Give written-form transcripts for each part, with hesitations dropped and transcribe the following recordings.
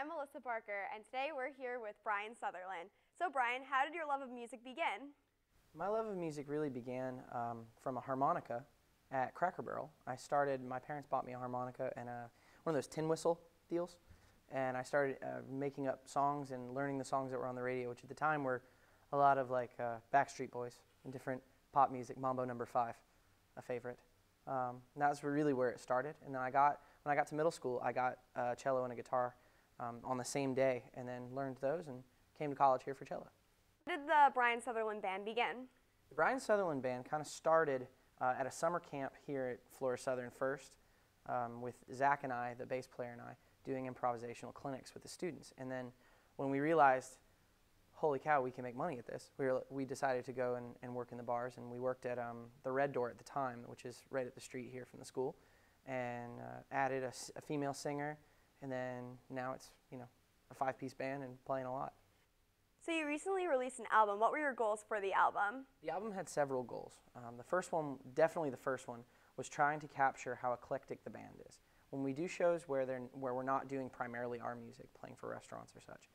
I'm Alyssa Barker, and today we're here with Brian Sutherland. So Brian, how did your love of music begin? My love of music really began from a harmonica at Cracker Barrel. My parents bought me a harmonica and one of those tin whistle deals, and I started making up songs and learning the songs that were on the radio, which at the time were a lot of like Backstreet Boys and different pop music, Mambo No. 5, a favorite. That was really where it started, and then when I got to middle school, I got a cello and a guitar on the same day, and then learned those and came to college here for cello. How did the Brian Sutherland Band begin? The Brian Sutherland Band kind of started at a summer camp here at Florida Southern first, with Zach and I, the bass player and I, doing improvisational clinics with the students. And then when we realized, holy cow, we can make money at this, we decided to go and work in the bars, and we worked at the Red Door at the time, which is right at the street here from the school, and added a female singer, and then now it's, a 5-piece band and playing a lot. So you recently released an album. What were your goals for the album? The album had several goals. The first one, definitely the first one, was trying to capture how eclectic the band is. When we do shows where we're not doing primarily our music, playing for restaurants or such,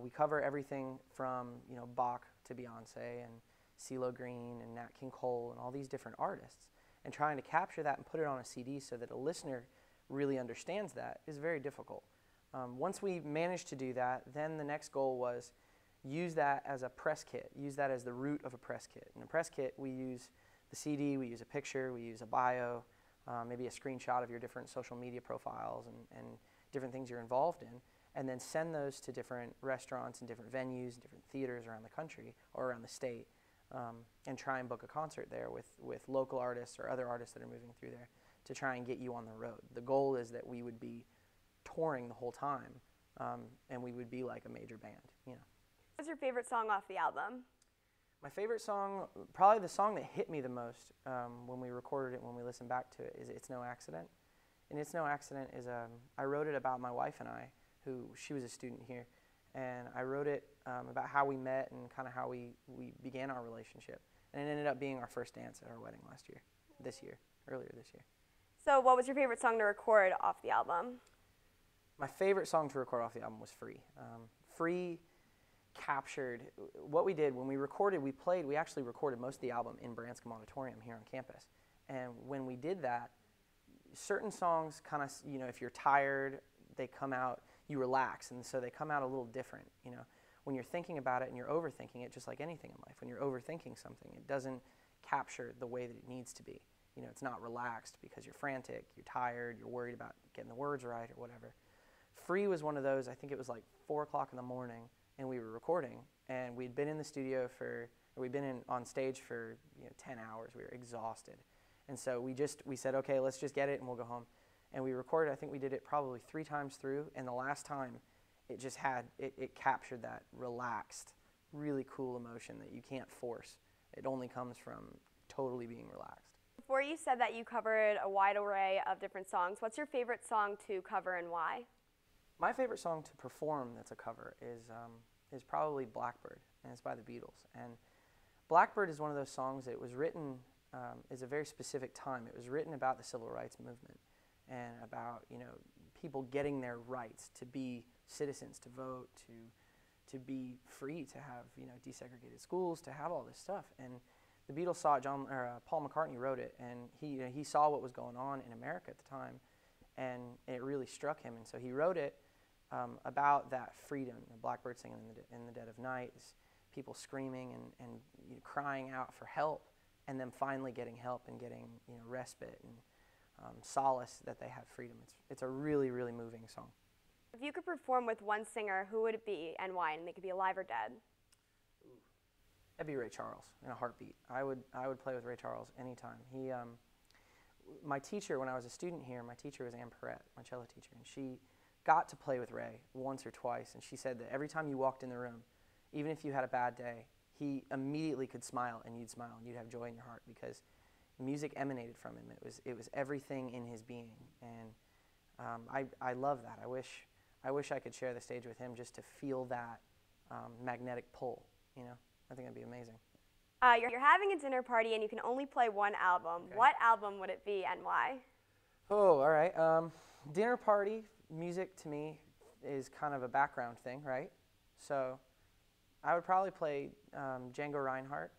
we cover everything from Bach to Beyonce and CeeLo Green and Nat King Cole and all these different artists, and trying to capture that and put it on a CD so that a listener really understands that is very difficult. Once we managed to do that, then the next goal was use that as a press kit, use that as the root of a press kit. In a press kit, we use the CD, we use a picture, we use a bio, maybe a screenshot of your different social media profiles and different things you're involved in, and then send those to different restaurants and different venues and different theaters around the country or around the state, and try and book a concert there with local artists or other artists that are moving through there to try and get you on the road. The goal is that we would be touring the whole time, and we would be like a major band, What's your favorite song off the album? My favorite song, probably the song that hit me the most when we recorded it, when we listened back to it, is It's No Accident. And It's No Accident is, I wrote it about my wife and I, she was a student here, and I wrote it about how we met and kind of how we began our relationship. And it ended up being our first dance at our wedding earlier this year. So what was your favorite song to record off the album? My favorite song to record off the album was Free. Free captured what we did when we recorded. We actually recorded most of the album in Branscombe Auditorium here on campus. And when we did that, certain songs kind of, if you're tired, they come out, you relax, and so they come out a little different. When you're thinking about it and you're overthinking it, just like anything in life, when you're overthinking something, it doesn't capture the way that it needs to be. It's not relaxed because you're frantic, you're tired, you're worried about getting the words right or whatever. Free was one of those. I think it was like 4 o'clock in the morning, and we were recording, and we'd been in the studio on stage for 10 hours. We were exhausted, and so we said, okay, let's just get it and we'll go home. And we recorded. I think we did it probably 3 times through, and the last time it captured that relaxed, really cool emotion that you can't force. It only comes from totally being relaxed. Before, you said that you covered a wide array of different songs. What's your favorite song to cover and why? My favorite song to perform that's a cover is probably Blackbird, and it's by the Beatles. And Blackbird is one of those songs that was written is a very specific time. It was written about the civil rights movement and about people getting their rights to be citizens, to vote, to be free, to have desegregated schools, to have all this stuff. And the Beatles saw it. Paul McCartney wrote it, and he saw what was going on in America at the time, and it really struck him. And so he wrote it about that freedom. Blackbird singing in the dead of night, people screaming and crying out for help, and then finally getting help and getting respite and solace that they have freedom. It's a really, really moving song. If you could perform with one singer, who would it be and why? And they could be alive or dead. That'd be Ray Charles in a heartbeat. I would play with Ray Charles anytime. My teacher, when I was a student here, my teacher was Ann Perrette, my cello teacher, and she got to play with Ray once or twice, and she said that every time you walked in the room, even if you had a bad day, he immediately could smile, and you'd have joy in your heart because music emanated from him. It was everything in his being, and I love that. I wish I could share the stage with him just to feel that magnetic pull. I think that'd be amazing. You're having a dinner party and you can only play one album. Okay. What album would it be and why? Oh, all right. Dinner party music to me is kind of a background thing, right? So I would probably play Django Reinhardt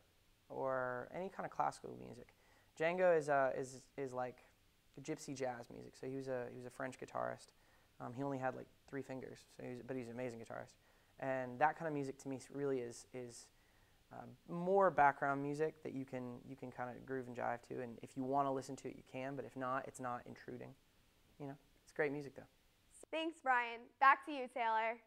or any kind of classical music. Django is like gypsy jazz music. So he was a French guitarist. He only had like 3 fingers, but he's an amazing guitarist. And that kind of music to me really is more background music that you can kind of groove and jive to. And if you want to listen to it, you can. But if not, it's not intruding. You know, it's great music though. Thanks, Brian. Back to you, Taylor.